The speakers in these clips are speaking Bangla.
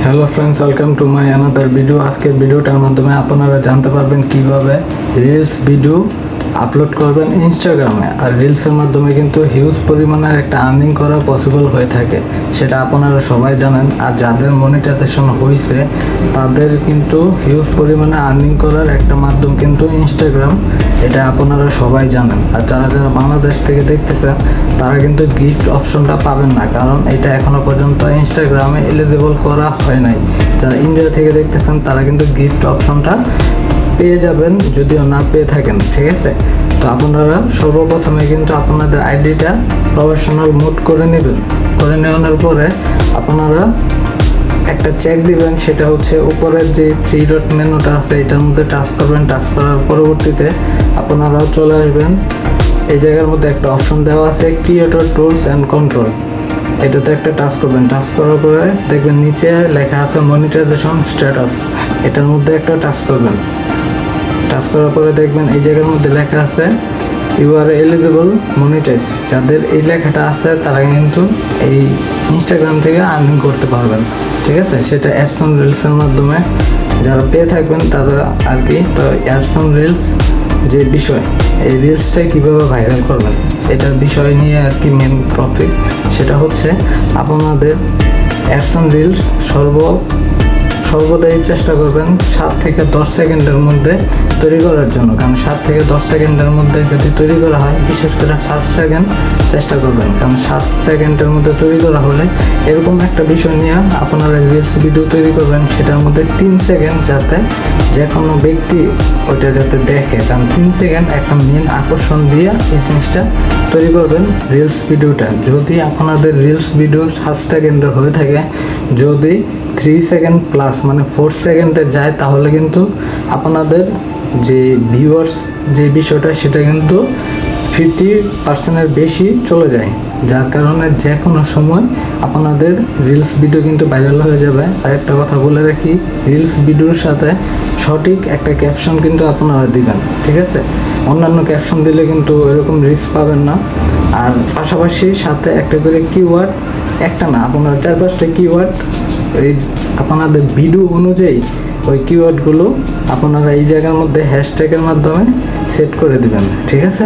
Hello friends, welcome to my another video. আজকের ভিডিওটার মাধ্যমে আপনারা জানতে পারবেন কিভাবে রিলস ভিডিও আপলোড করবেন ইনস্টাগ্রামে। আর রিলসের মাধ্যমে কিন্তু হিউজ পরিমাণের একটা আর্নিং করা পসিবল হয়ে থাকে, সেটা আপনারা সবাই জানেন। আর যাদের মনিটাইজেশন হয়েছে তাদের কিন্তু হিউজ পরিমাণে আর্নিং করার একটা মাধ্যম কিন্তু ইনস্টাগ্রাম, এটা আপনারা সবাই জানেন। আর যারা যারা বাংলাদেশ থেকে দেখতেছেন তারা কিন্তু গিফট অপশনটা পাবেন না, কারণ এটা এখনো পর্যন্ত ইনস্টাগ্রামে এলিজিবল করা হয় নাই। যারা ইন্ডিয়া থেকে দেখতেছেন তারা কিন্তু গিফট অপশনটা পেয়ে যাবেন, যদিও না পেয়ে থাকেন, ঠিক আছে। তো আপনারা সর্বপ্রথমে কিন্তু আপনাদের আইডিটা প্রফেশনাল মোড করে নেবেন। করে নেওয়ার পরে আপনারা একটা চেক দিবেন, সেটা হচ্ছে উপরের যে 3 ডট মেনুটা আছে এটার মধ্যে টাচ করবেন। টাচ করার পরবর্তীতে আপনারা চলে আসবেন, এই জায়গার মধ্যে একটা অপশন দেওয়া আছে ক্রিয়েটর টুলস অ্যান্ড কন্ট্রোল, এটাতে একটা টাচ করবেন। টাচ করার পরে দেখবেন নিচে লেখা আছে মনিটাইজেশন স্ট্যাটাস, এটার মধ্যে একটা টাচ করবেন। টাচ করার পরে দেখবেন এই জায়গার মধ্যে লেখা আছে ইউ আর এলিজিবল মনিটাইজ। যাদের এই লেখাটা আছে তারা কিন্তু এই ইনস্টাগ্রাম থেকে আর্নিং করতে পারবেন, ঠিক আছে। সেটা অ্যাডস অন রিলসের মাধ্যমে যারা পেয়ে থাকবেন তাদের আর কি। তো অ্যাডস অন রিলস যে বিষয়, এই রিলসটাই কীভাবে ভাইরাল করবেন এটার বিষয় নিয়ে আর কি মেন টপিক। সেটা হচ্ছে আপনাদের অ্যাডস অন রিলস সর্বদাই চেষ্টা করবেন 7 থেকে 10 সেকেন্ডের মধ্যে তৈরি করার জন্য, কারণ 7 থেকে 10 সেকেন্ডের মধ্যে যদি তৈরি করা হয়, বিশেষ করে 7 সেকেন্ড চেষ্টা করবেন, কারণ 7 সেকেন্ডের মধ্যে তৈরি করা হলে এরকম একটা বিষয় নিয়ে আপনারা রিলস ভিডিও তৈরি করবেন, সেটার মধ্যে 3 সেকেন্ড যাতে যে কোনো ব্যক্তি ওইটা যাতে দেখে, কারণ 3 সেকেন্ড একটা মেন আকর্ষণ দিয়ে এই জিনিসটা তৈরি করবেন রিলস ভিডিওটা। যদি আপনাদের রিলস ভিডিও 7 সেকেন্ডের হয়ে থাকে, যদি 3 সেকেন্ড প্লাস মানে 4 সেকেন্ডে যায়, তাহলে কিন্তু আপনাদের যে ভিউয়ার্স যে বিষয়টা সেটা কিন্তু 50%-এর বেশি চলে যায়, যার কারণে যে কোনো সময় আপনাদের রিলস ভিডিও কিন্তু ভাইরাল হয়ে যাবে। আর একটা কথা বলে রাখি, রিলস ভিডিওর সাথে সঠিক একটা ক্যাপশন কিন্তু আপনারা দিবেন, ঠিক আছে। অন্যান্য ক্যাপশন দিলে কিন্তু এরকম রিস্ক পাবেন না। আর পাশাপাশি সাথে একটা করে কিওয়ার্ড, একটা না আপনারা 4-5টা কিওয়ার্ড এই আপনাদের ভিডিও অনুযায়ী ওই কিওয়ার্ডগুলো আপনারা এই জায়গার মধ্যে হ্যাশট্যাগের মাধ্যমে সেট করে দিবেন, ঠিক আছে।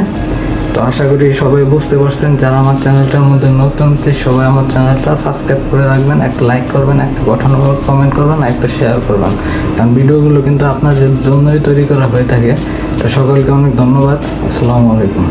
তো আশা করি সবাই বুঝতে পারছেন। যারা আমার চ্যানেলটার মধ্যে নতুন, প্লিজ সবাই আমার চ্যানেলটা সাবস্ক্রাইব করে রাখবেন, একটা লাইক করবেন, একটা গঠনমূলক কমেন্ট করবেন, একটা শেয়ার করবেন, কারণ ভিডিওগুলো কিন্তু আপনাদের জন্যই তৈরি করা হয়ে থাকে। তো সকলকে অনেক ধন্যবাদ। আসসালামু আলাইকুম।